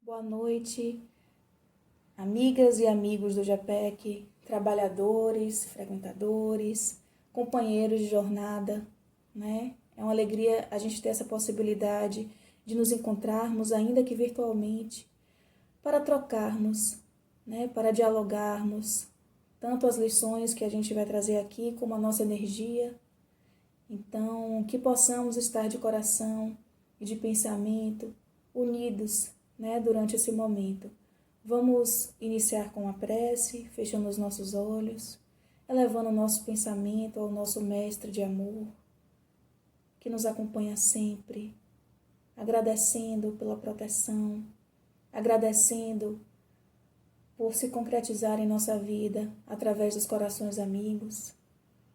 Boa noite, amigas e amigos do GEPEC, trabalhadores, frequentadores, companheiros de jornada, né? É uma alegria a gente ter essa possibilidade de nos encontrarmos, ainda que virtualmente, para trocarmos, né? Para dialogarmos, tanto as lições que a gente vai trazer aqui, como a nossa energia. Então, que possamos estar de coração e de pensamento unidos, né, durante esse momento. Vamos iniciar com a prece, fechando os nossos olhos, elevando o nosso pensamento ao nosso Mestre de amor, que nos acompanha sempre, agradecendo pela proteção, agradecendo por se concretizar em nossa vida através dos corações amigos,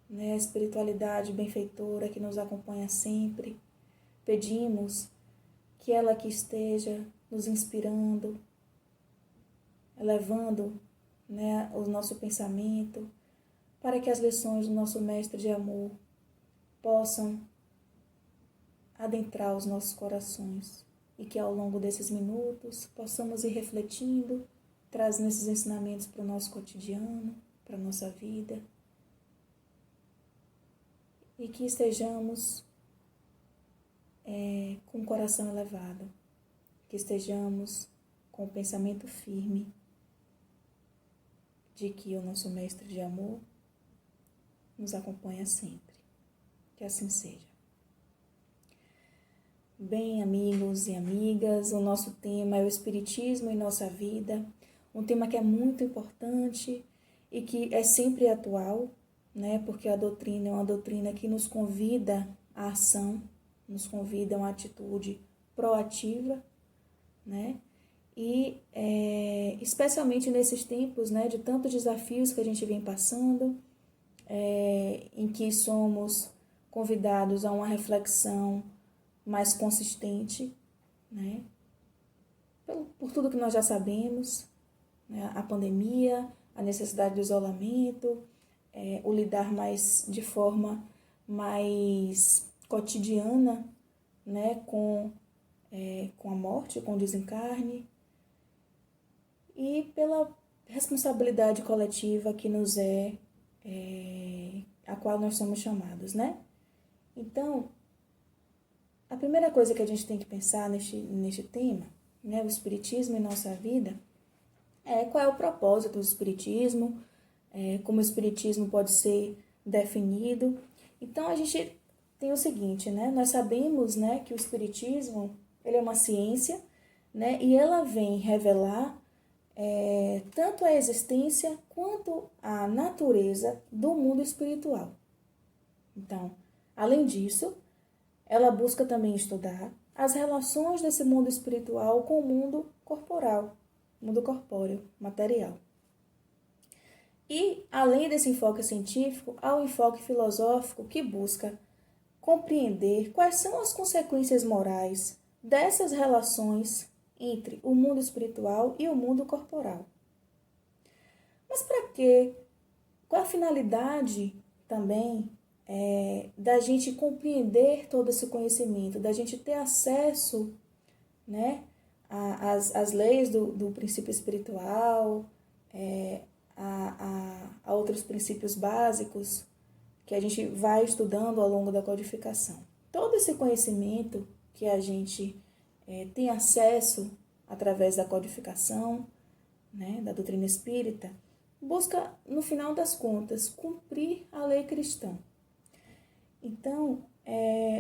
né, a espiritualidade benfeitora que nos acompanha sempre. Pedimos que ela aqui esteja nos inspirando, elevando, né, o nosso pensamento, para que as lições do nosso Mestre de amor possam adentrar os nossos corações e que ao longo desses minutos possamos ir refletindo, trazendo esses ensinamentos para o nosso cotidiano, para a nossa vida, e que estejamos com o coração elevado, que estejamos com o pensamento firme de que o nosso Mestre de amor nos acompanha sempre. Que assim seja. Bem, amigos e amigas, o nosso tema é o Espiritismo em nossa vida, um tema que é muito importante e que é sempre atual, né? Porque a doutrina é uma doutrina que nos convida à ação, nos convida a uma atitude proativa, né? E especialmente nesses tempos, né, de tantos desafios que a gente vem passando, em que somos convidados a uma reflexão mais consistente, né, por tudo que nós já sabemos, né, a pandemia, a necessidade do isolamento, o lidar mais de forma mais cotidiana, né, com a morte, com o desencarne, e pela responsabilidade coletiva que nos a qual nós somos chamados, né? Então, a primeira coisa que a gente tem que pensar neste tema, né, o Espiritismo em nossa vida, qual é o propósito do Espiritismo, como o Espiritismo pode ser definido. Então, a gente tem o seguinte, né, nós sabemos, né, que o Espiritismo ele é uma ciência, né, e ela vem revelar tanto a existência quanto a natureza do mundo espiritual. Então, além disso, ela busca também estudar as relações desse mundo espiritual com o mundo corporal, mundo corpóreo, material. E, além desse enfoque científico, há o enfoque filosófico que busca compreender quais são as consequências morais dessas relações entre o mundo espiritual e o mundo corporal. Mas para quê? Qual a finalidade também da gente compreender todo esse conhecimento, da gente ter acesso, né, às leis do princípio espiritual, a outros princípios básicos que a gente vai estudando ao longo da codificação. Todo esse conhecimento que a gente tem acesso através da codificação, né, da doutrina espírita, busca, no final das contas, cumprir a lei cristã. Então,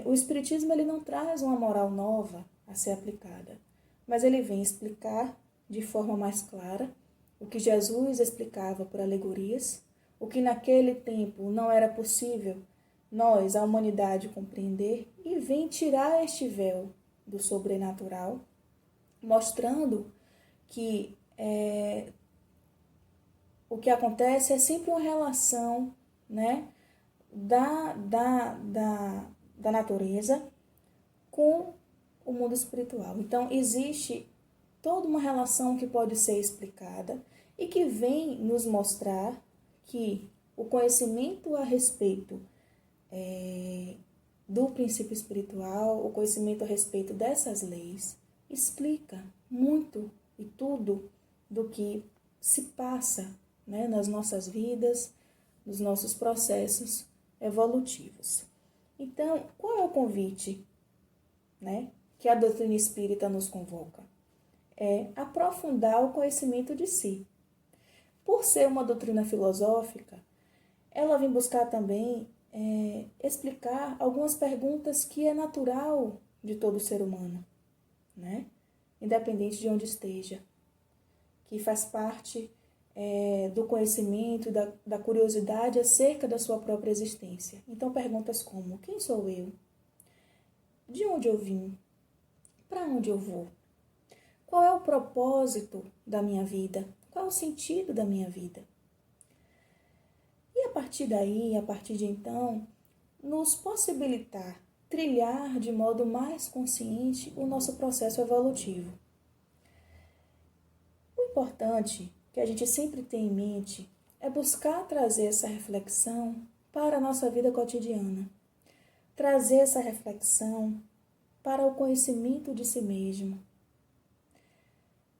o Espiritismo ele não traz uma moral nova a ser aplicada, mas ele vem explicar de forma mais clara o que Jesus explicava por alegorias, o que naquele tempo não era possível nós, a humanidade, compreender, e vem tirar este véu do sobrenatural, mostrando que o que acontece é sempre uma relação, né, da natureza com o mundo espiritual. Então, existe toda uma relação que pode ser explicada e que vem nos mostrar que o conhecimento a respeito do princípio espiritual, o conhecimento a respeito dessas leis, explica muito e tudo do que se passa, né, nas nossas vidas, nos nossos processos evolutivos. Então, qual é o convite, né, que a doutrina espírita nos convoca? É aprofundar o conhecimento de si. Por ser uma doutrina filosófica, ela vem buscar também explicar algumas perguntas que é natural de todo ser humano, né? Independente de onde esteja, que faz parte do conhecimento, da curiosidade acerca da sua própria existência. Então, perguntas como: quem sou eu? De onde eu vim? Para onde eu vou? Qual é o propósito da minha vida? Qual é o sentido da minha vida? E a partir daí, a partir de então, nos possibilitar trilhar de modo mais consciente o nosso processo evolutivo. O importante que a gente sempre tem em mente é buscar trazer essa reflexão para a nossa vida cotidiana. Trazer essa reflexão para o conhecimento de si mesmo.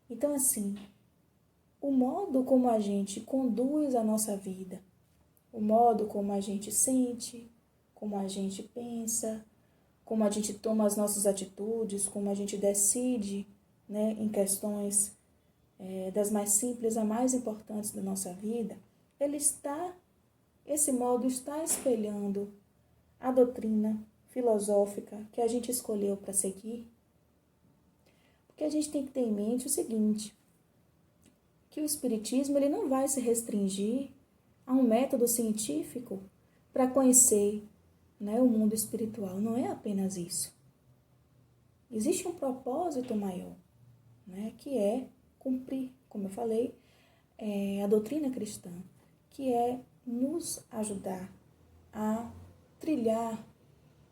Então, assim, o modo como a gente conduz a nossa vida, o modo como a gente sente, como a gente pensa, como a gente toma as nossas atitudes, como a gente decide, né, em questões das mais simples a mais importantes da nossa vida, esse modo está espelhando a doutrina filosófica que a gente escolheu para seguir. Porque a gente tem que ter em mente o seguinte, que o Espiritismo ele não vai se restringir a um método científico para conhecer, né, o mundo espiritual. Não é apenas isso. Existe um propósito maior, né, que é cumprir, como eu falei, a doutrina cristã, que é nos ajudar a trilhar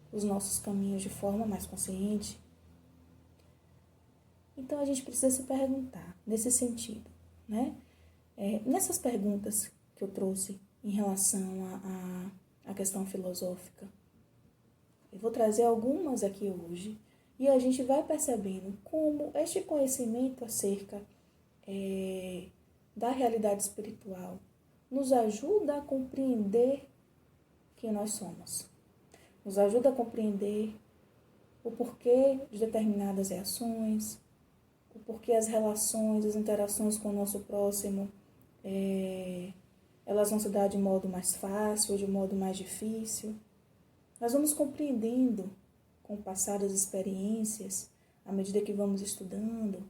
os nossos caminhos de forma mais consciente. Então, a gente precisa se perguntar nesse sentido, né? Nessas perguntas que eu trouxe em relação à questão filosófica, eu vou trazer algumas aqui hoje e a gente vai percebendo como este conhecimento acerca da realidade espiritual nos ajuda a compreender quem nós somos, nos ajuda a compreender o porquê de determinadas reações, o porquê as relações, as interações com o nosso próximo, elas vão se dar de modo mais fácil ou de modo mais difícil. Nós vamos compreendendo com o passar das experiências, à medida que vamos estudando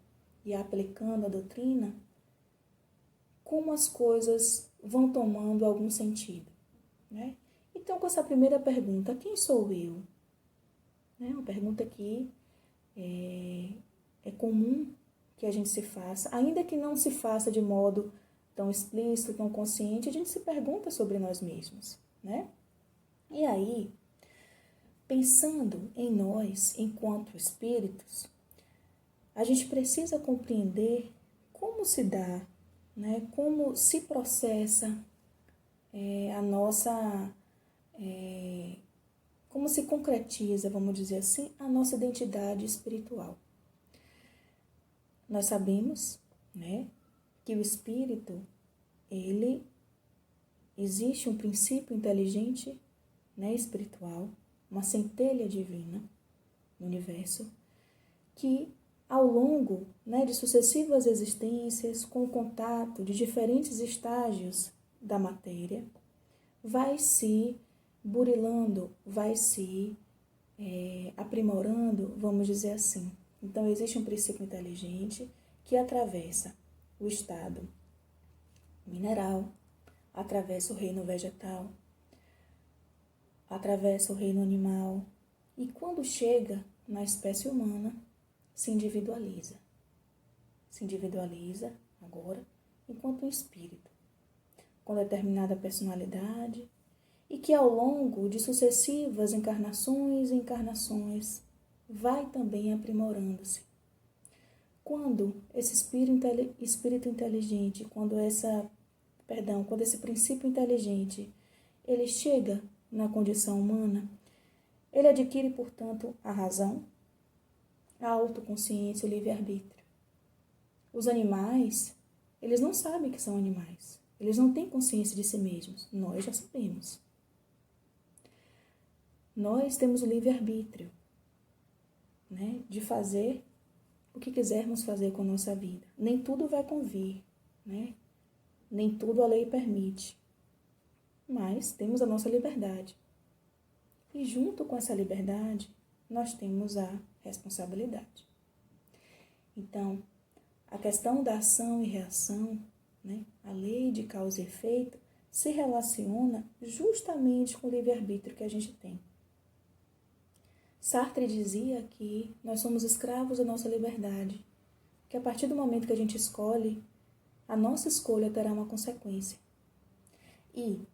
e aplicando a doutrina, como as coisas vão tomando algum sentido, né? Então, com essa primeira pergunta, quem sou eu? Uma pergunta que é comum que a gente se faça, ainda que não se faça de modo tão explícito, tão consciente, a gente se pergunta sobre nós mesmos, né? E aí, pensando em nós enquanto espíritos, a gente precisa compreender como se dá, né? Como se processa a nossa... como se concretiza, vamos dizer assim, a nossa identidade espiritual. Nós sabemos, né, que o espírito, existe um princípio inteligente, né, espiritual, uma centelha divina no universo, que ao longo, né, de sucessivas existências, com o contato de diferentes estágios da matéria, vai se burilando, vai se aprimorando, vamos dizer assim. Então, existe um princípio inteligente que atravessa o estado mineral, atravessa o reino vegetal, atravessa o reino animal e, quando chega na espécie humana, se individualiza. Se individualiza agora enquanto um espírito, com determinada personalidade e que, ao longo de sucessivas encarnações e encarnações, vai também aprimorando-se. Quando esse espírito inteligente, quando esse princípio inteligente, ele chega na condição humana, ele adquire, portanto, a razão, a autoconsciência e o livre-arbítrio. Os animais, eles não sabem que são animais. Eles não têm consciência de si mesmos. Nós já sabemos. Nós temos o livre-arbítrio, né, de fazer o que quisermos fazer com a nossa vida. Nem tudo vai convir, né? Nem tudo a lei permite. Mas temos a nossa liberdade. E junto com essa liberdade, nós temos a responsabilidade. Então, a questão da ação e reação, né, a lei de causa e efeito, se relaciona justamente com o livre-arbítrio que a gente tem. Sartre dizia que nós somos escravos da nossa liberdade, que a partir do momento que a gente escolhe, a nossa escolha terá uma consequência. E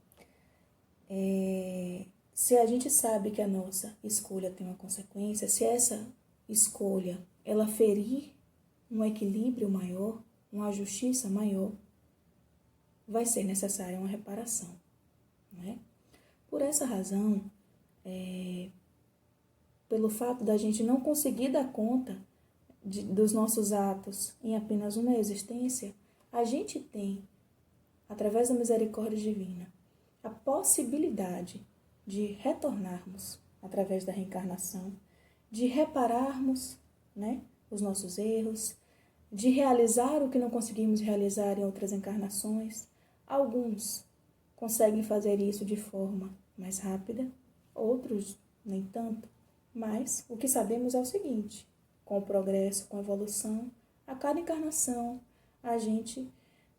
se a gente sabe que a nossa escolha tem uma consequência, se essa escolha ela ferir um equilíbrio maior, uma justiça maior, vai ser necessária uma reparação, né? Por essa razão, pelo fato da gente não conseguir dar conta dos nossos atos em apenas uma existência, a gente tem, através da misericórdia divina, a possibilidade de retornarmos através da reencarnação, de repararmos, né, os nossos erros, de realizar o que não conseguimos realizar em outras encarnações. Alguns conseguem fazer isso de forma mais rápida, outros nem tanto. Mas o que sabemos é o seguinte: com o progresso, com a evolução, a cada encarnação a gente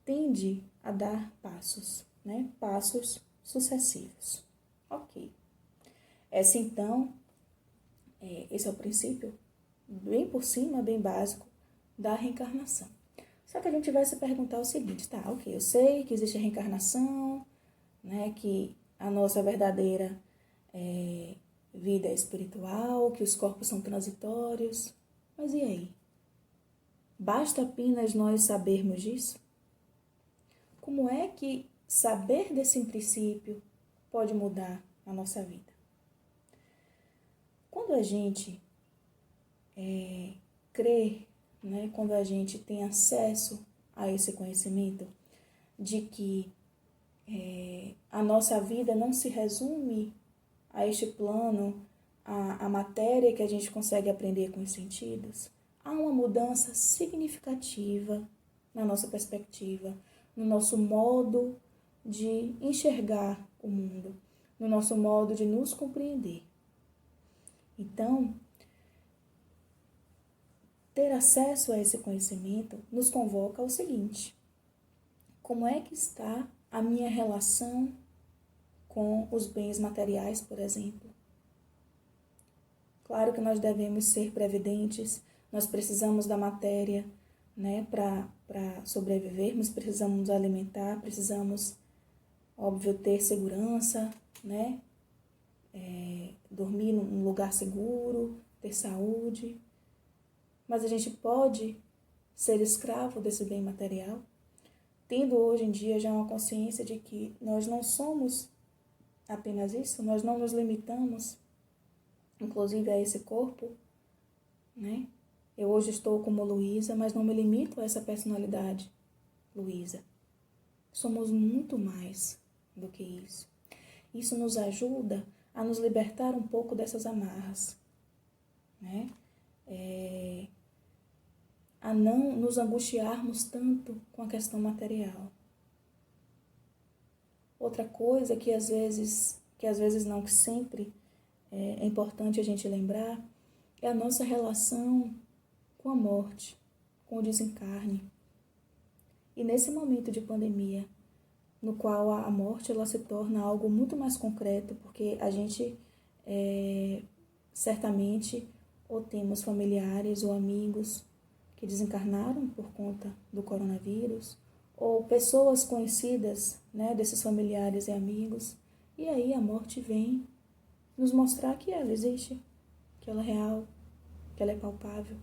tende a dar passos, né? Passos sucessivos. Ok. Esse é o princípio, bem por cima, bem básico, da reencarnação. Só que a gente vai se perguntar o seguinte, tá, ok, eu sei que existe a reencarnação, né, que a nossa verdadeira vida é espiritual, que os corpos são transitórios, mas e aí? Basta apenas nós sabermos disso? Como é que saber desse princípio pode mudar a nossa vida? Quando a gente crê, né, quando a gente tem acesso a esse conhecimento de que a nossa vida não se resume a este plano, a matéria que a gente consegue aprender com os sentidos, há uma mudança significativa na nossa perspectiva, no nosso modo de enxergar o mundo, no nosso modo de nos compreender. Então, ter acesso a esse conhecimento nos convoca ao seguinte: como é que está a minha relação com os bens materiais, por exemplo? Claro que nós devemos ser previdentes, nós precisamos da matéria, né, para sobrevivermos, precisamos nos alimentar, precisamos, óbvio, ter segurança, né, dormir num lugar seguro, ter saúde. Mas a gente pode ser escravo desse bem material, tendo hoje em dia já uma consciência de que nós não somos apenas isso, nós não nos limitamos, inclusive a esse corpo, né? Eu hoje estou como Luísa, mas não me limito a essa personalidade, Luísa. Somos muito mais do que isso. Isso nos ajuda a nos libertar um pouco dessas amarras, né? A não nos angustiarmos tanto com a questão material. Outra coisa que às vezes não, que sempre é importante a gente lembrar, é a nossa relação com a morte, com o desencarne. E nesse momento de pandemia, no qual a morte ela se torna algo muito mais concreto, porque a gente certamente ou temos familiares ou amigos que desencarnaram por conta do coronavírus, ou pessoas conhecidas, né, desses familiares e amigos, e aí a morte vem nos mostrar que ela existe, que ela é real, que ela é palpável.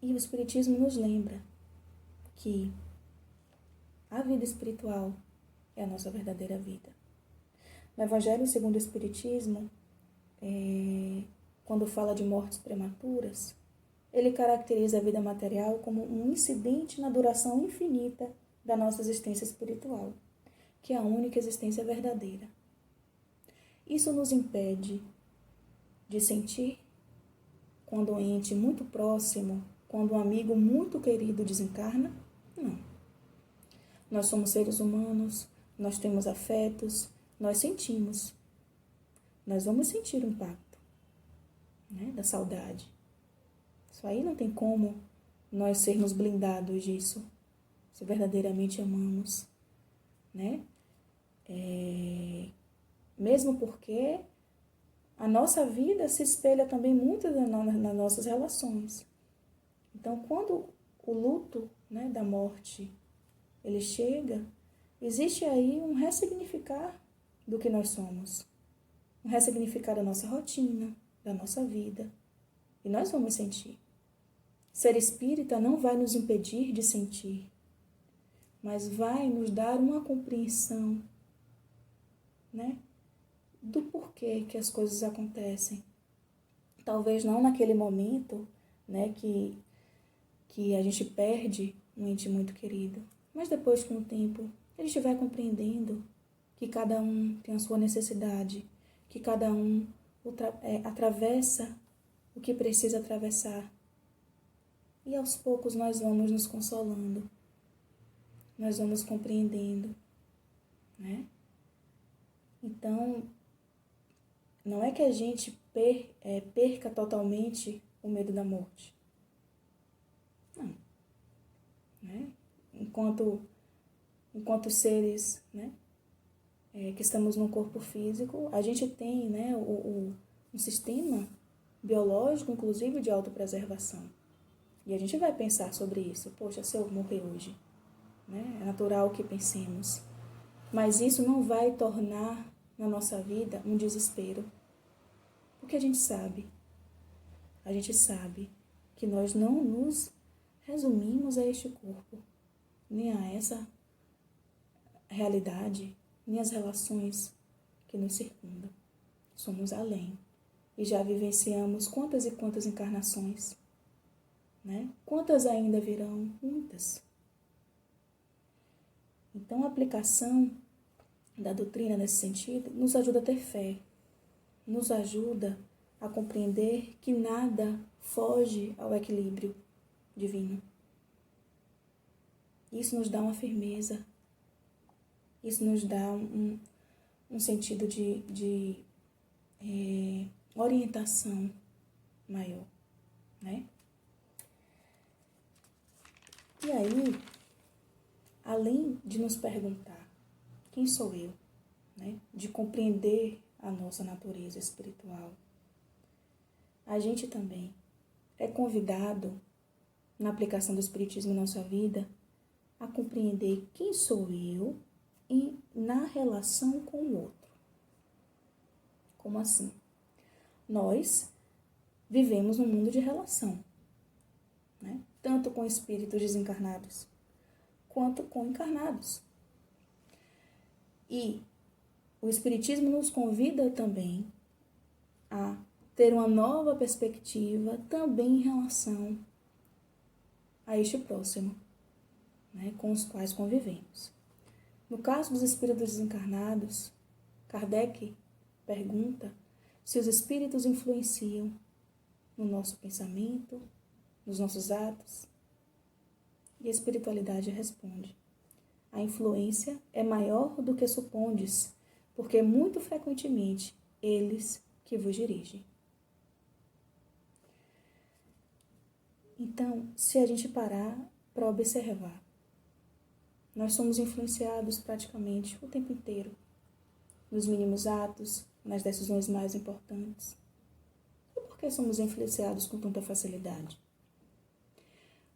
E o Espiritismo nos lembra que a vida espiritual é a nossa verdadeira vida. No Evangelho segundo o Espiritismo, quando fala de mortes prematuras, ele caracteriza a vida material como um incidente na duração infinita da nossa existência espiritual, que é a única existência verdadeira. Isso nos impede de sentir quando um ente muito próximo, quando um amigo muito querido desencarna? Não. Nós somos seres humanos, nós temos afetos, nós sentimos. Nós vamos sentir o impacto, né, da saudade. Isso aí não tem como nós sermos blindados disso, se verdadeiramente amamos, né? Mesmo porque a nossa vida se espelha também muito nas nossas relações. Então, quando o luto, né, da morte, ele chega, existe aí um ressignificar do que nós somos. Um ressignificar da nossa rotina, da nossa vida. E nós vamos sentir. Ser espírita não vai nos impedir de sentir, mas vai nos dar uma compreensão, né, do porquê que as coisas acontecem. Talvez não naquele momento, né, que a gente perde um ente muito querido, mas depois, com o tempo, a gente vai compreendendo que cada um tem a sua necessidade, que cada um atravessa o que precisa atravessar. E aos poucos nós vamos nos consolando, nós vamos compreendendo, né? Então, não é que a gente perca totalmente o medo da morte. Não. Né? Enquanto seres, né, que estamos num corpo físico, a gente tem, né, um sistema biológico, inclusive, de autopreservação. E a gente vai pensar sobre isso. Poxa, se eu morrer hoje, né? É natural que pensemos. Mas isso não vai tornar na nossa vida um desespero. Porque a gente sabe que nós não nos resumimos a este corpo, nem a essa realidade, nem as relações que nos circundam. Somos além. E já vivenciamos quantas e quantas encarnações, né? Quantas ainda virão? Muitas. Então, a aplicação da doutrina nesse sentido nos ajuda a ter fé, nos ajuda a compreender que nada foge ao equilíbrio divino. Isso nos dá uma firmeza, isso nos dá um sentido de orientação maior, né? E aí, além de nos perguntar quem sou eu, né? De compreender a nossa natureza espiritual, a gente também é convidado, na aplicação do Espiritismo em nossa vida, a compreender quem sou eu na relação com o outro. Como assim? Nós vivemos num mundo de relação, né? Tanto com espíritos desencarnados, quanto com encarnados. E o Espiritismo nos convida também a ter uma nova perspectiva também em relação a este próximo, né, com os quais convivemos. No caso dos espíritos desencarnados, Kardec pergunta se os espíritos influenciam no nosso pensamento, nos nossos atos. E a espiritualidade responde: a influência é maior do que supondes, porque muito frequentemente eles que vos dirigem. Então, se a gente parar para observar, nós somos influenciados praticamente o tempo inteiro, nos mínimos atos, nas decisões mais importantes. E por que somos influenciados com tanta facilidade?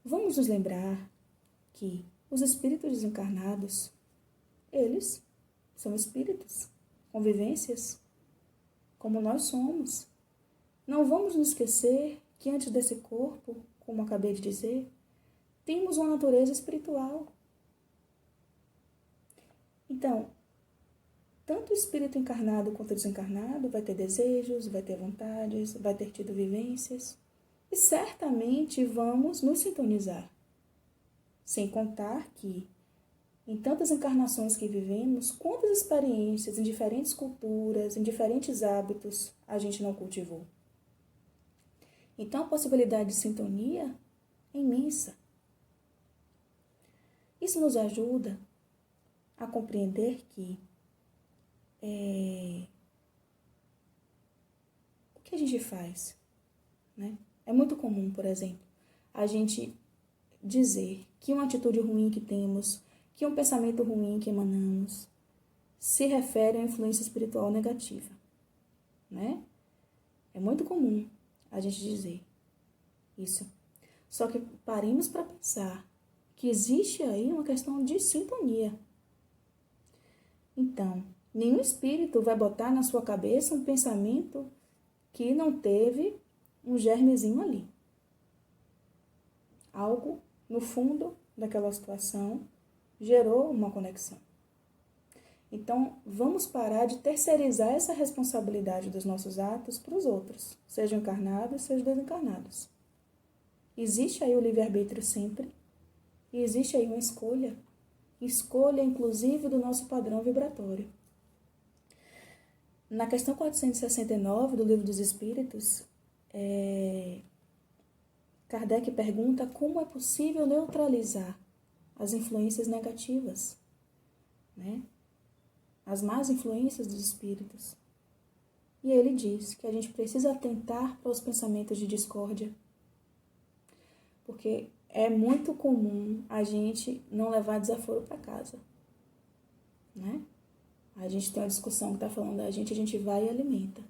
Vamos nos lembrar que os espíritos desencarnados, eles são espíritos, convivências, como nós somos. Não vamos nos esquecer que antes desse corpo, como acabei de dizer, temos uma natureza espiritual. Então, tanto o espírito encarnado quanto o desencarnado vai ter desejos, vai ter vontades, vai ter tido vivências. E certamente vamos nos sintonizar. Sem contar que, em tantas encarnações que vivemos, quantas experiências em diferentes culturas, em diferentes hábitos, a gente não cultivou. Então, a possibilidade de sintonia é imensa. Isso nos ajuda a compreender que o que a gente faz, né? É muito comum, por exemplo, a gente dizer que uma atitude ruim que temos, que um pensamento ruim que emanamos, se refere à influência espiritual negativa, né? É muito comum a gente dizer isso. Só que paremos para pensar que existe aí uma questão de sintonia. Então, nenhum espírito vai botar na sua cabeça um pensamento que não teve um germezinho ali. Algo no fundo daquela situação gerou uma conexão. Então, vamos parar de terceirizar essa responsabilidade dos nossos atos para os outros, sejam encarnados, sejam desencarnados. Existe aí o livre-arbítrio sempre, e existe aí uma escolha inclusive do nosso padrão vibratório. Na questão 469 do Livro dos Espíritos, Kardec pergunta como é possível neutralizar as influências negativas, né? As más influências dos espíritos. E ele diz que a gente precisa atentar para os pensamentos de discórdia, porque é muito comum a gente não levar desaforo para casa, né? A gente tem uma discussão que está falando da gente, a gente vai e alimenta.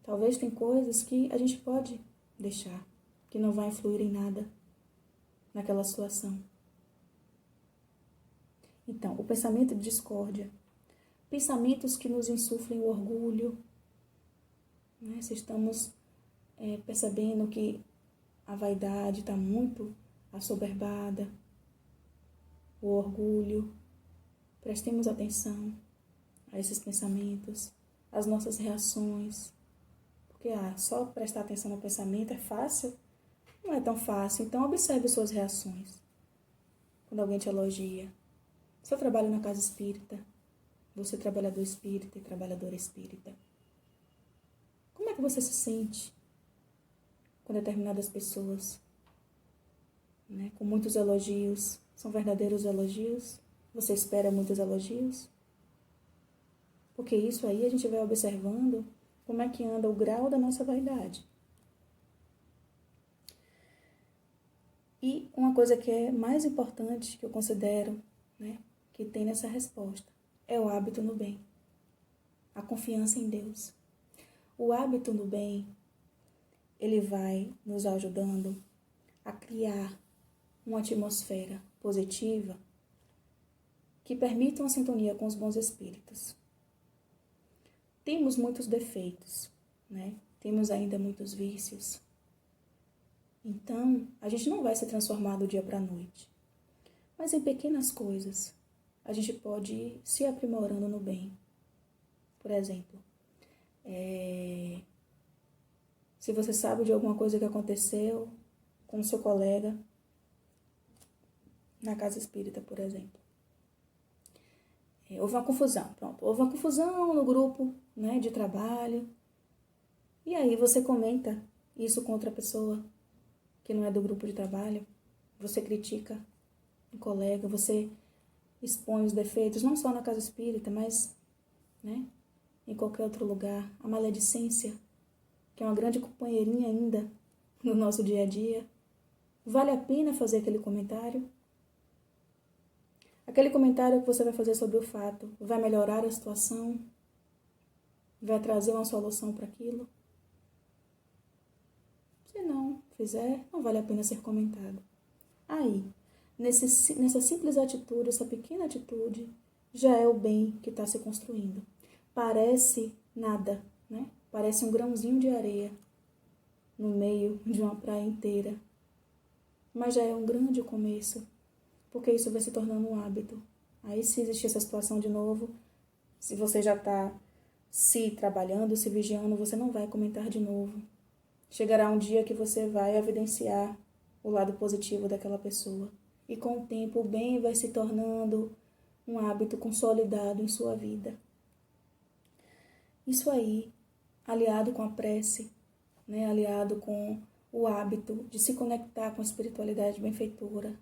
Talvez tem coisas que a gente pode deixar, que não vai influir em nada naquela situação. Então, o pensamento de discórdia, pensamentos que nos insuflem o orgulho, né? Se estamos percebendo que a vaidade está muito assoberbada, o orgulho, prestemos atenção a esses pensamentos, às nossas reações, porque só prestar atenção no pensamento é fácil? Não é tão fácil, então observe suas reações. Quando alguém te elogia, se eu trabalho na casa espírita, você é trabalhador espírita e trabalhadora espírita, como é que você se sente com determinadas pessoas, né? Com muitos elogios, são verdadeiros elogios? Você espera muitos elogios? Porque isso aí a gente vai observando como é que anda o grau da nossa vaidade. E uma coisa que é mais importante, que eu considero, né, que tem nessa resposta, é o hábito no bem, a confiança em Deus. O hábito no bem, ele vai nos ajudando a criar uma atmosfera positiva que permita uma sintonia com os bons espíritos. Temos muitos defeitos, né? Temos ainda muitos vícios. Então, a gente não vai se transformar do dia para a noite. Mas em pequenas coisas, a gente pode ir se aprimorando no bem. Por exemplo, se você sabe de alguma coisa que aconteceu com o seu colega na casa espírita, por exemplo. Houve uma confusão, pronto. Houve uma confusão no grupo, né, de trabalho. E aí você comenta isso com outra pessoa que não é do grupo de trabalho. Você critica um colega, você expõe os defeitos, não só na casa espírita, mas, né, em qualquer outro lugar. A maledicência, que é uma grande companheirinha ainda no nosso dia a dia. Vale a pena fazer aquele comentário? Aquele comentário que você vai fazer sobre o fato vai melhorar a situação? Vai trazer uma solução para aquilo? Se não fizer, não vale a pena ser comentado. Aí, nessa simples atitude, essa pequena atitude, já é o bem que está se construindo. Parece nada, né? Parece um grãozinho de areia no meio de uma praia inteira. Mas já é um grande começo, porque isso vai se tornando um hábito. Aí, se existir essa situação de novo, se você já está se trabalhando, se vigiando, você não vai comentar de novo. Chegará um dia que você vai evidenciar o lado positivo daquela pessoa. E com o tempo, o bem vai se tornando um hábito consolidado em sua vida. Isso aí, aliado com a prece, né, aliado com o hábito de se conectar com a espiritualidade benfeitora,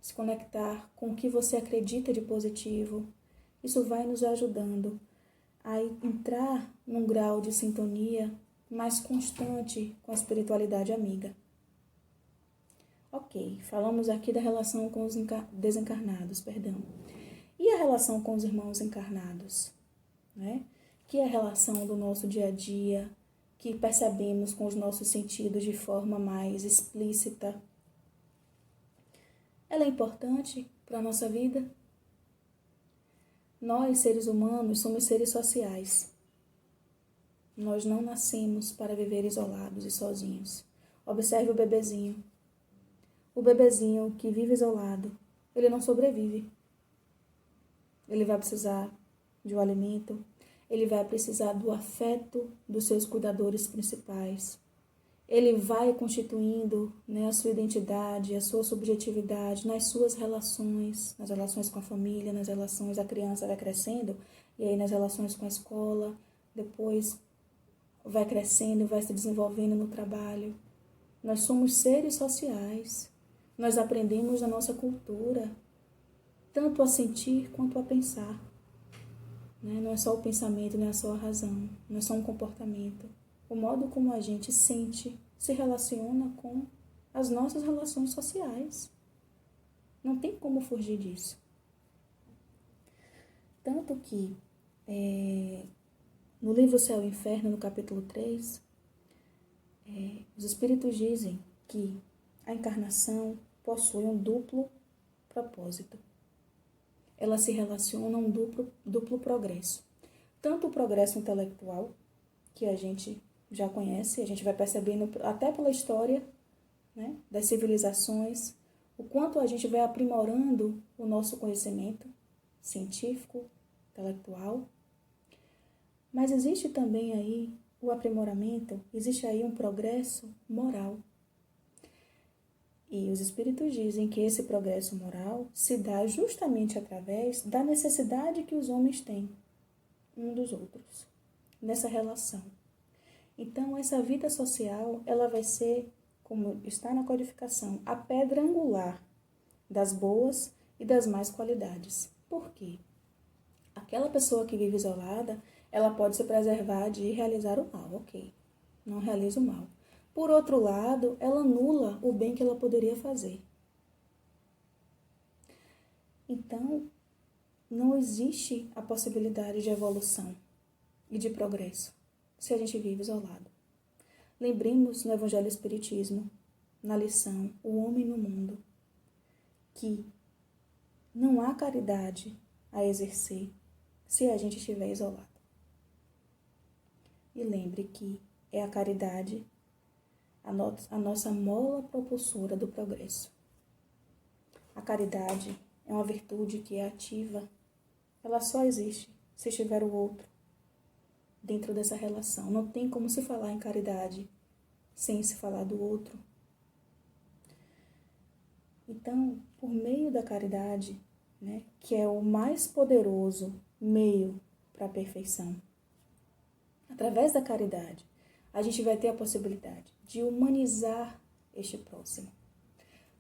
se conectar com o que você acredita de positivo, isso vai nos ajudando a entrar num grau de sintonia mais constante com a espiritualidade amiga. Ok, falamos aqui da relação com os desencarnados, perdão. E a relação com os irmãos encarnados, né? Que é a relação do nosso dia a dia, que percebemos com os nossos sentidos de forma mais explícita. Ela é importante para a nossa vida? Nós, seres humanos, somos seres sociais. Nós não nascemos para viver isolados e sozinhos. Observe o bebezinho. O bebezinho que vive isolado, ele não sobrevive. Ele vai precisar de um alimento, ele vai precisar do afeto dos seus cuidadores principais. Ele vai constituindo, né, a sua identidade, a sua subjetividade nas suas relações, nas relações com a família, nas relações, a criança vai crescendo, e aí nas relações com a escola, depois vai crescendo, vai se desenvolvendo no trabalho. Nós somos seres sociais, nós aprendemos da nossa cultura, tanto a sentir quanto a pensar. Não é só o pensamento, não é só a razão, não é só um comportamento. O modo como a gente sente se relaciona com as nossas relações sociais. Não tem como fugir disso. Tanto que no livro Céu e Inferno, no capítulo 3, os espíritos dizem que a encarnação possui um duplo propósito. Ela se relaciona a um duplo progresso. Tanto o progresso intelectual, que a gente já conhece, a gente vai percebendo até pela história, né, das civilizações, o quanto a gente vai aprimorando o nosso conhecimento científico, intelectual. Mas existe também aí o aprimoramento, existe aí um progresso moral. E os espíritos dizem que esse progresso moral se dá justamente através da necessidade que os homens têm um dos outros, nessa relação. Então, essa vida social, ela vai ser, como está na codificação, a pedra angular das boas e das más qualidades. Por quê? Aquela pessoa que vive isolada, ela pode se preservar de realizar o mal, ok? Não realiza o mal. Por outro lado, ela anula o bem que ela poderia fazer. Então, não existe a possibilidade de evolução e de progresso se a gente vive isolado. Lembremos no Evangelho Espiritismo, na lição O Homem no Mundo, que não há caridade a exercer se a gente estiver isolado. E lembre que é a caridade a nossa mola propulsora do progresso. A caridade é uma virtude que é ativa. Ela só existe se estiver o outro dentro dessa relação. Não tem como se falar em caridade sem se falar do outro. Então, por meio da caridade, né, que é o mais poderoso meio para a perfeição, através da caridade, a gente vai ter a possibilidade de humanizar este próximo.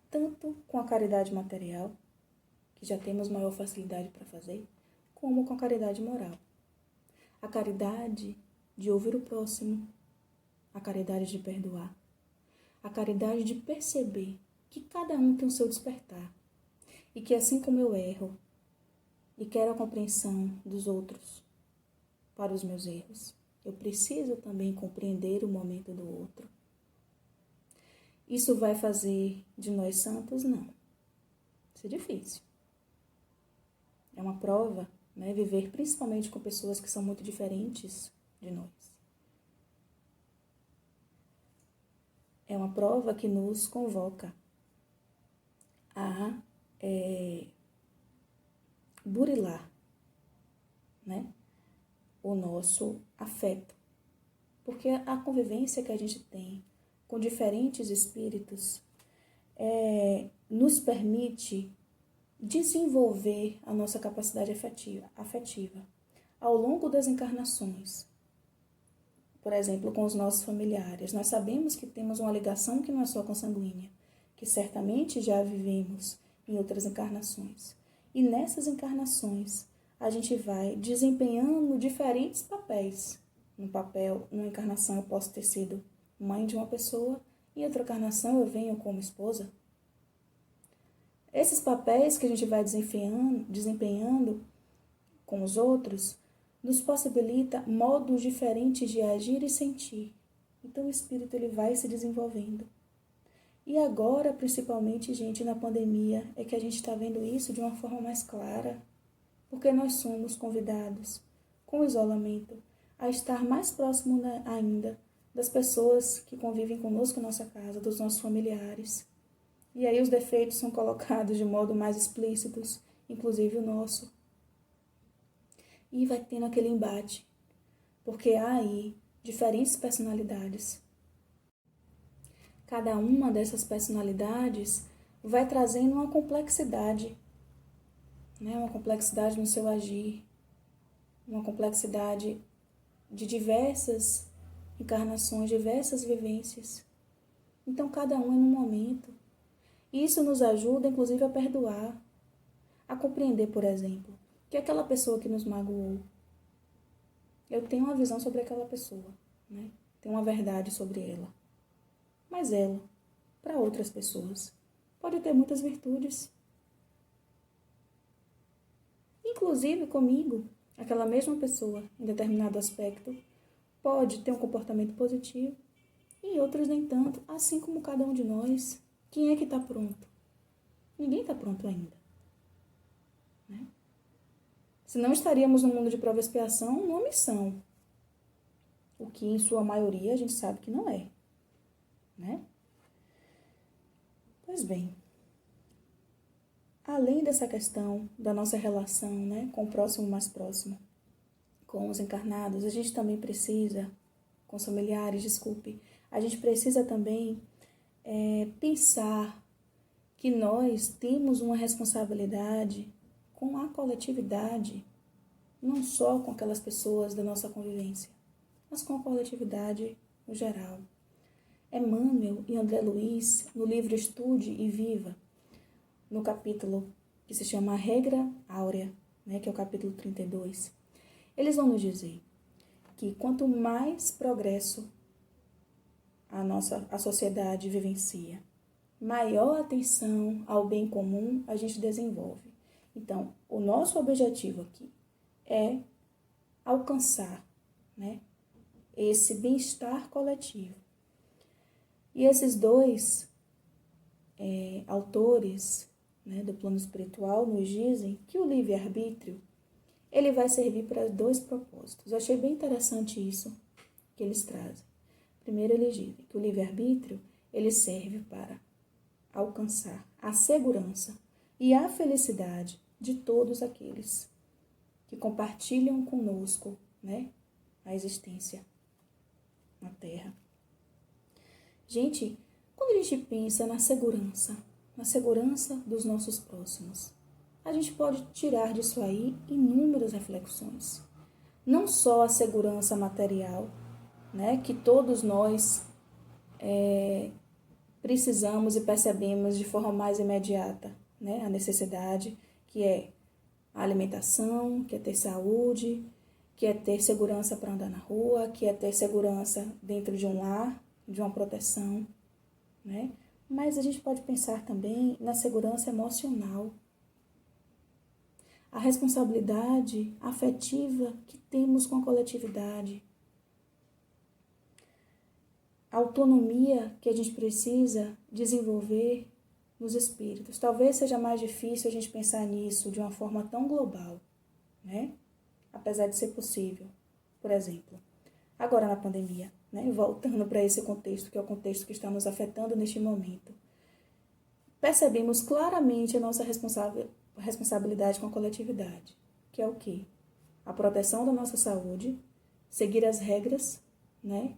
Tanto com a caridade material, que já temos maior facilidade para fazer, como com a caridade moral. A caridade de ouvir o próximo, a caridade de perdoar, a caridade de perceber que cada um tem o seu despertar e que assim como eu erro e quero a compreensão dos outros para os meus erros, eu preciso também compreender o momento do outro. Isso vai fazer de nós santos? Não. Isso é difícil. É uma prova, né, viver principalmente com pessoas que são muito diferentes de nós. É uma prova que nos convoca a burilar, né, o nosso afeto. Porque a convivência que a gente tem com diferentes espíritos nos permite desenvolver a nossa capacidade afetiva ao longo das encarnações. Por exemplo, com os nossos familiares, nós sabemos que temos uma ligação que não é só consanguínea, que certamente já vivemos em outras encarnações. E nessas encarnações, a gente vai desempenhando diferentes papéis. Numa encarnação eu posso ter sido mãe de uma pessoa, em outra encarnação eu venho como esposa. Esses papéis que a gente vai desempenhando com os outros, nos possibilita modos diferentes de agir e sentir. Então o espírito ele vai se desenvolvendo. E agora, principalmente, gente, na pandemia, é que a gente está vendo isso de uma forma mais clara, porque nós somos convidados, com o isolamento, a estar mais próximo ainda das pessoas que convivem conosco em nossa casa, dos nossos familiares. E aí os defeitos são colocados de modo mais explícitos, inclusive o nosso. E vai tendo aquele embate, porque há aí diferentes personalidades. Cada uma dessas personalidades vai trazendo uma complexidade, né? Uma complexidade no seu agir, uma complexidade de diversas encarnações, diversas vivências. Então, cada um é num momento. E isso nos ajuda, inclusive, a perdoar, a compreender, por exemplo, que aquela pessoa que nos magoou, eu tenho uma visão sobre aquela pessoa, né? Tenho uma verdade sobre ela. Mas ela, para outras pessoas, pode ter muitas virtudes. Inclusive comigo, aquela mesma pessoa, em determinado aspecto, pode ter um comportamento positivo e outros nem tanto, assim como cada um de nós. Quem é que está pronto? Ninguém está pronto ainda, né? Senão estaríamos no mundo de prova e expiação numa missão, o que em sua maioria a gente sabe que não é, né? Pois bem, além dessa questão da nossa relação, né, com o próximo mais próximo, com os encarnados, a gente também precisa, com os familiares, desculpe, a gente precisa também pensar que nós temos uma responsabilidade com a coletividade, não só com aquelas pessoas da nossa convivência, mas com a coletividade no geral. Emmanuel e André Luiz, no livro Estude e Viva, no capítulo que se chama A Regra Áurea, né, que é o capítulo 32, eles vão nos dizer que quanto mais progresso a sociedade vivencia, maior atenção ao bem comum a gente desenvolve. Então, o nosso objetivo aqui é alcançar, né, esse bem-estar coletivo. E esses dois autores, né, do plano espiritual nos dizem que o livre-arbítrio ele vai servir para dois propósitos. Eu achei bem interessante isso que eles trazem. Primeiro, eles dizem que o livre-arbítrio ele serve para alcançar a segurança e a felicidade de todos aqueles que compartilham conosco, né, a existência na Terra. Gente, quando a gente pensa na segurança dos nossos próximos, a gente pode tirar disso aí inúmeras reflexões. Não só a segurança material, né, que todos nós precisamos e percebemos de forma mais imediata, né, a necessidade que é a alimentação, que é ter saúde, que é ter segurança para andar na rua, que é ter segurança dentro de um lar, de uma proteção, né? Mas a gente pode pensar também na segurança emocional, a responsabilidade afetiva que temos com a coletividade, a autonomia que a gente precisa desenvolver nos espíritos. Talvez seja mais difícil a gente pensar nisso de uma forma tão global, né? Apesar de ser possível. Por exemplo, agora na pandemia, né? Voltando para esse contexto, que é o contexto que está nos afetando neste momento, percebemos claramente a nossa responsabilidade com a coletividade, que é o quê? A proteção da nossa saúde, seguir as regras, né,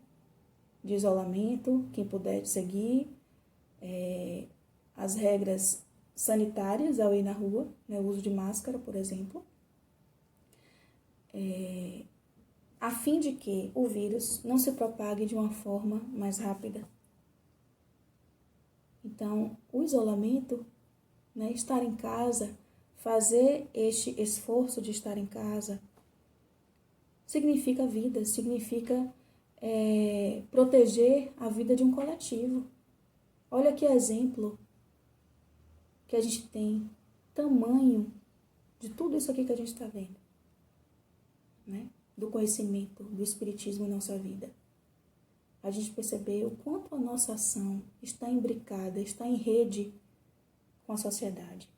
de isolamento, quem puder seguir, as regras sanitárias ao ir na rua, né, o uso de máscara, por exemplo, a fim de que o vírus não se propague de uma forma mais rápida. Então, o isolamento, né, estar em casa, fazer este esforço de estar em casa, significa vida, significa proteger a vida de um coletivo. Olha que exemplo que a gente tem, tamanho de tudo isso aqui que a gente está vendo, né? Do conhecimento, do espiritismo em nossa vida. A gente percebeu o quanto a nossa ação está imbricada, está em rede com a sociedade.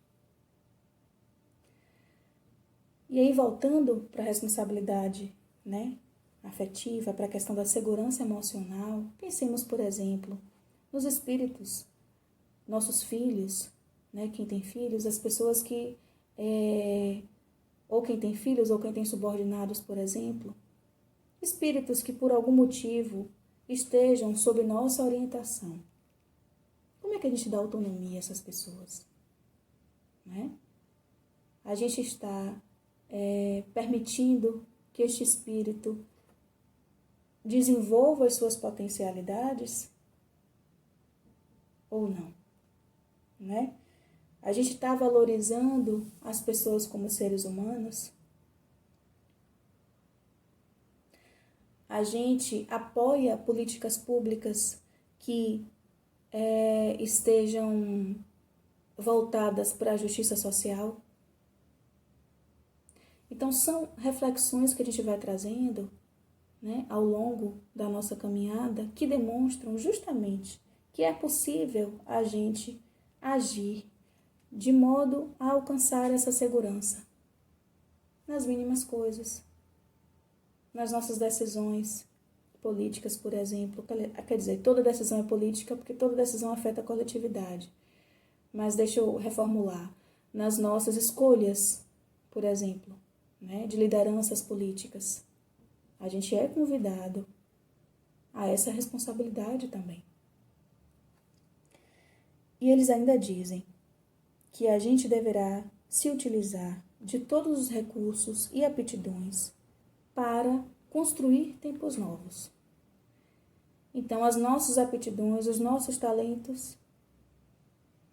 E aí, voltando para a responsabilidade, né, afetiva, para a questão da segurança emocional, pensemos, por exemplo, nos espíritos, nossos filhos, né, quem tem filhos, as pessoas que, ou quem tem filhos, ou quem tem subordinados, por exemplo, espíritos que por algum motivo estejam sob nossa orientação. Como é que a gente dá autonomia a essas pessoas? Né? A gente está permitindo que este espírito desenvolva as suas potencialidades ou não? Né? A gente está valorizando as pessoas como seres humanos? A gente apoia políticas públicas que estejam voltadas para a justiça social? Então, são reflexões que a gente vai trazendo, né, ao longo da nossa caminhada que demonstram justamente que é possível a gente agir de modo a alcançar essa segurança nas mínimas coisas, nas nossas decisões políticas, por exemplo. Quer dizer, toda decisão é política porque toda decisão afeta a coletividade. Mas deixa eu reformular. Nas nossas escolhas, por exemplo, né, de lideranças políticas, a gente é convidado a essa responsabilidade também. E eles ainda dizem que a gente deverá se utilizar de todos os recursos e aptidões para construir tempos novos. Então, as nossas aptidões, os nossos talentos,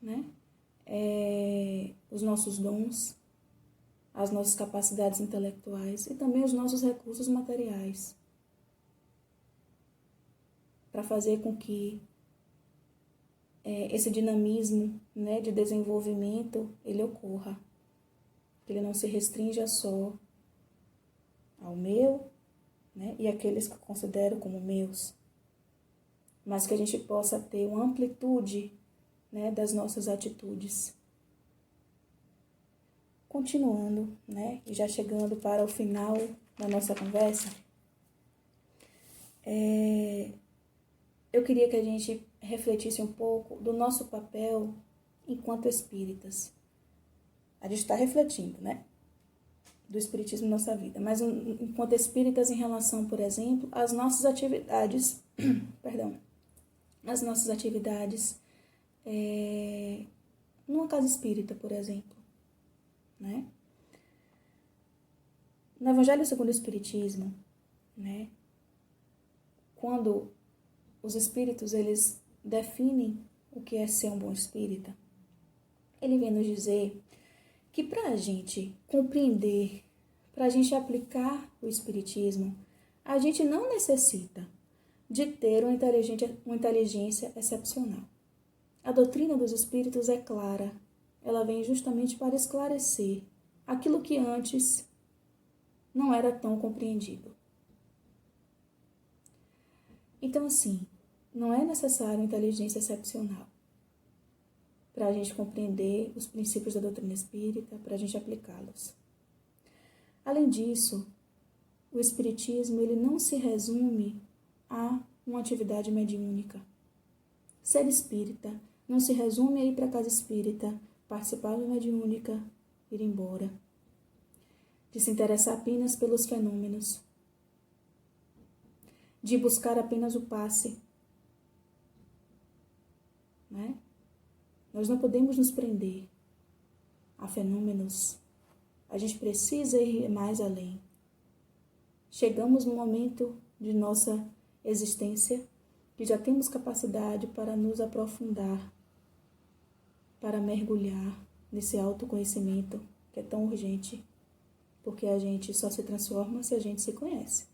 né, os nossos dons, as nossas capacidades intelectuais e também os nossos recursos materiais, para fazer com que esse dinamismo, né, de desenvolvimento ele ocorra, que ele não se restrinja só ao meu, né, e aqueles que eu considero como meus, mas que a gente possa ter uma amplitude, né, das nossas atitudes. Continuando, né, e já chegando para o final da nossa conversa, eu queria que a gente refletisse um pouco do nosso papel enquanto espíritas. A gente está refletindo, né, do espiritismo em nossa vida, mas enquanto espíritas em relação, por exemplo, às nossas atividades, as nossas atividades numa casa espírita, por exemplo, né? No Evangelho segundo o Espiritismo, né, quando os espíritos eles definem o que é ser um bom espírita, ele vem nos dizer que para a gente compreender, para a gente aplicar o espiritismo, a gente não necessita de ter uma inteligência excepcional. A doutrina dos espíritos é clara, ela vem justamente para esclarecer aquilo que antes não era tão compreendido. Então, assim, não é necessário inteligência excepcional para a gente compreender os princípios da doutrina espírita, para a gente aplicá-los. Além disso, o espiritismo ele não se resume a uma atividade mediúnica. Ser espírita não se resume a ir para a casa espírita, participar da mediúnica, ir embora, de se interessar apenas pelos fenômenos, de buscar apenas o passe. Né? Nós não podemos nos prender a fenômenos. A gente precisa ir mais além. Chegamos no momento de nossa existência que já temos capacidade para nos aprofundar, para mergulhar nesse autoconhecimento que é tão urgente, porque a gente só se transforma se a gente se conhece.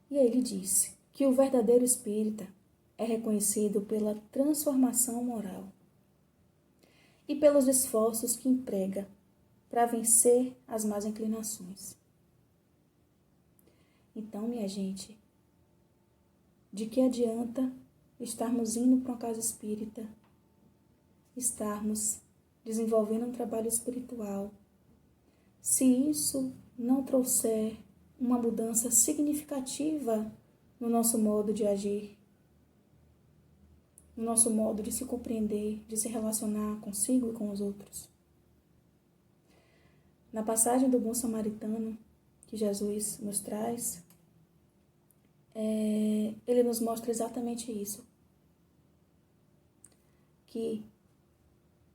E aí ele diz que o verdadeiro espírita é reconhecido pela transformação moral e pelos esforços que emprega para vencer as más inclinações. Então, minha gente, de que adianta estarmos indo para uma casa espírita, estarmos desenvolvendo um trabalho espiritual, se isso não trouxer uma mudança significativa no nosso modo de agir, no nosso modo de se compreender, de se relacionar consigo e com os outros? Na passagem do Bom Samaritano, que Jesus nos traz, ele nos mostra exatamente isso. Que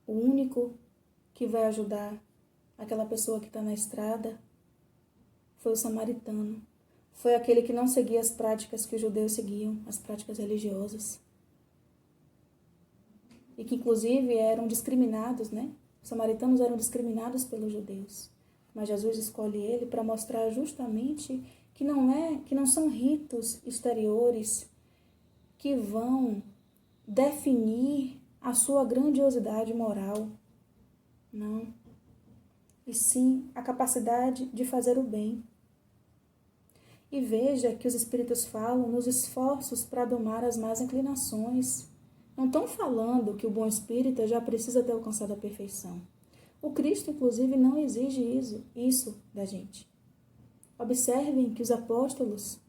o único que vai ajudar aquela pessoa que está na estrada foi o samaritano. Foi aquele que não seguia as práticas que os judeus seguiam, as práticas religiosas. E que inclusive eram discriminados, né? Os samaritanos eram discriminados pelos judeus. Mas Jesus escolhe ele para mostrar justamente que não são ritos exteriores que vão definir a sua grandiosidade moral. Não. E sim a capacidade de fazer o bem. E veja que os espíritos falam nos esforços para domar as más inclinações. Não estão falando que o bom espírita já precisa ter alcançado a perfeição. O Cristo, inclusive, não exige isso da gente. Observem que os apóstolos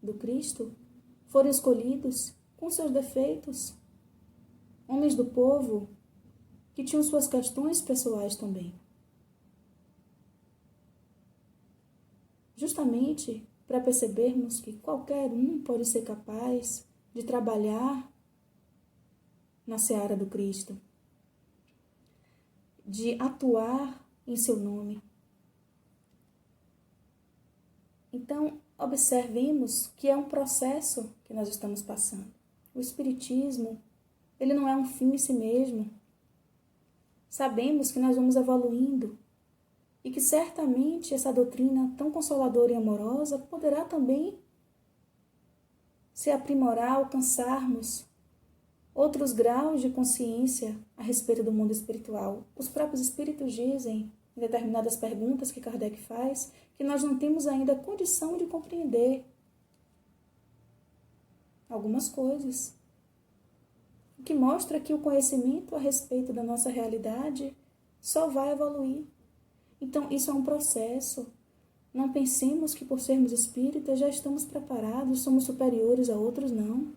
do Cristo foram escolhidos com seus defeitos. Homens do povo que tinham suas questões pessoais também. Justamente para percebermos que qualquer um pode ser capaz de trabalhar na seara do Cristo, de atuar em seu nome. Então, observemos que é um processo que nós estamos passando. O Espiritismo, ele não é um fim em si mesmo. Sabemos que nós vamos evoluindo e que certamente essa doutrina tão consoladora e amorosa poderá também se aprimorar, alcançarmos outros graus de consciência a respeito do mundo espiritual. Os próprios espíritos dizem, em determinadas perguntas que Kardec faz, que nós não temos ainda condição de compreender algumas coisas. O que mostra que o conhecimento a respeito da nossa realidade só vai evoluir. Então, isso é um processo. Não pensemos que por sermos espíritas já estamos preparados, somos superiores a outros, não.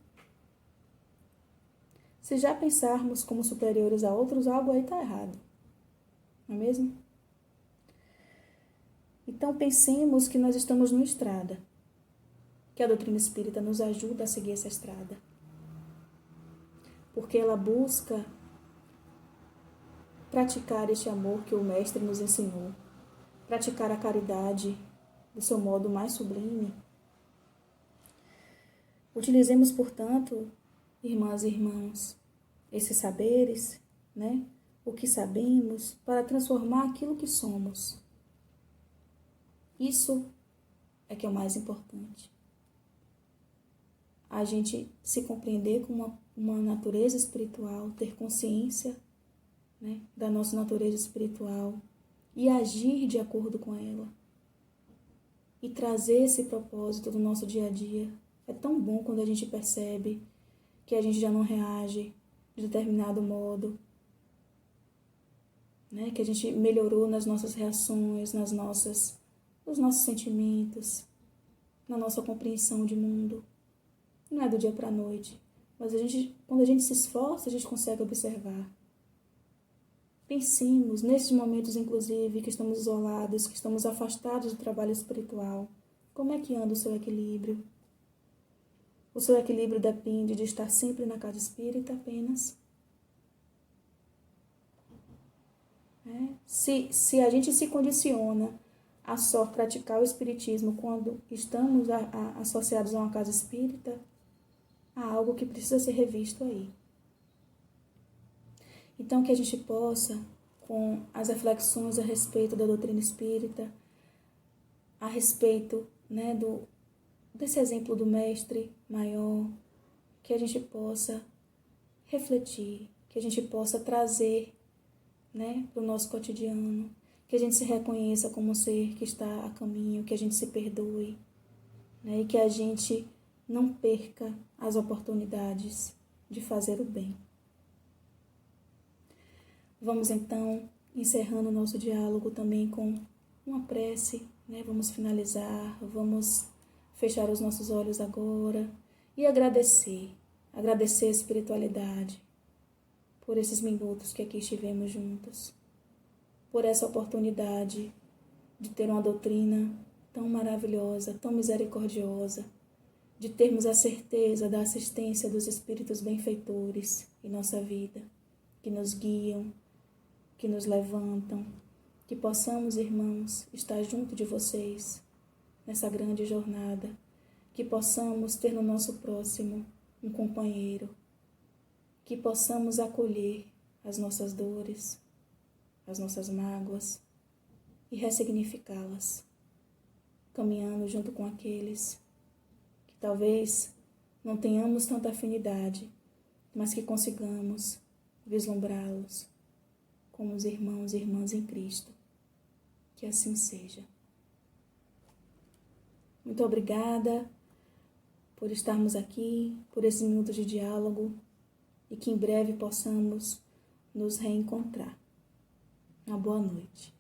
Se já pensarmos como superiores a outros, algo aí está errado. Não é mesmo? Então, pensemos que nós estamos numa estrada, que a doutrina espírita nos ajuda a seguir essa estrada. Porque ela busca praticar este amor que o Mestre nos ensinou, praticar a caridade do seu modo mais sublime. Utilizemos, portanto, irmãs e irmãos, esses saberes, né? O que sabemos, para transformar aquilo que somos. Isso é que é o mais importante. A gente se compreender com uma natureza espiritual, ter consciência, né, da nossa natureza espiritual e agir de acordo com ela. E trazer esse propósito do nosso dia a dia. É tão bom quando a gente percebe que a gente já não reage de determinado modo, né? Que a gente melhorou nas nossas reações, nos nossos sentimentos, na nossa compreensão de mundo. Não é do dia para a noite, mas quando a gente se esforça, a gente consegue observar. Pensemos, nesses momentos, inclusive, que estamos isolados, que estamos afastados do trabalho espiritual, como é que anda o seu equilíbrio? O seu equilíbrio depende de estar sempre na casa espírita apenas? Se a gente se condiciona a só praticar o espiritismo quando estamos associados a uma casa espírita, há algo que precisa ser revisto aí. Então, que a gente possa, com as reflexões a respeito da doutrina espírita, a respeito, né, desse exemplo do mestre maior, que a gente possa refletir, que a gente possa trazer, né, para o nosso cotidiano, que a gente se reconheça como um ser que está a caminho, que a gente se perdoe, né, e que a gente não perca as oportunidades de fazer o bem. Vamos então encerrando o nosso diálogo também com uma prece, né? Vamos finalizar, vamos fechar os nossos olhos agora e agradecer a espiritualidade por esses minutos que aqui estivemos juntos, por essa oportunidade de ter uma doutrina tão maravilhosa, tão misericordiosa, de termos a certeza da assistência dos espíritos benfeitores em nossa vida, que nos guiam, que nos levantam, que possamos, irmãos, estar junto de vocês nessa grande jornada, que possamos ter no nosso próximo um companheiro, que possamos acolher as nossas dores, as nossas mágoas e ressignificá-las, caminhando junto com aqueles que talvez não tenhamos tanta afinidade, mas que consigamos vislumbrá-los como os irmãos e irmãs em Cristo. Que assim seja. Muito obrigada por estarmos aqui, por esses minutos de diálogo e que em breve possamos nos reencontrar. Uma boa noite.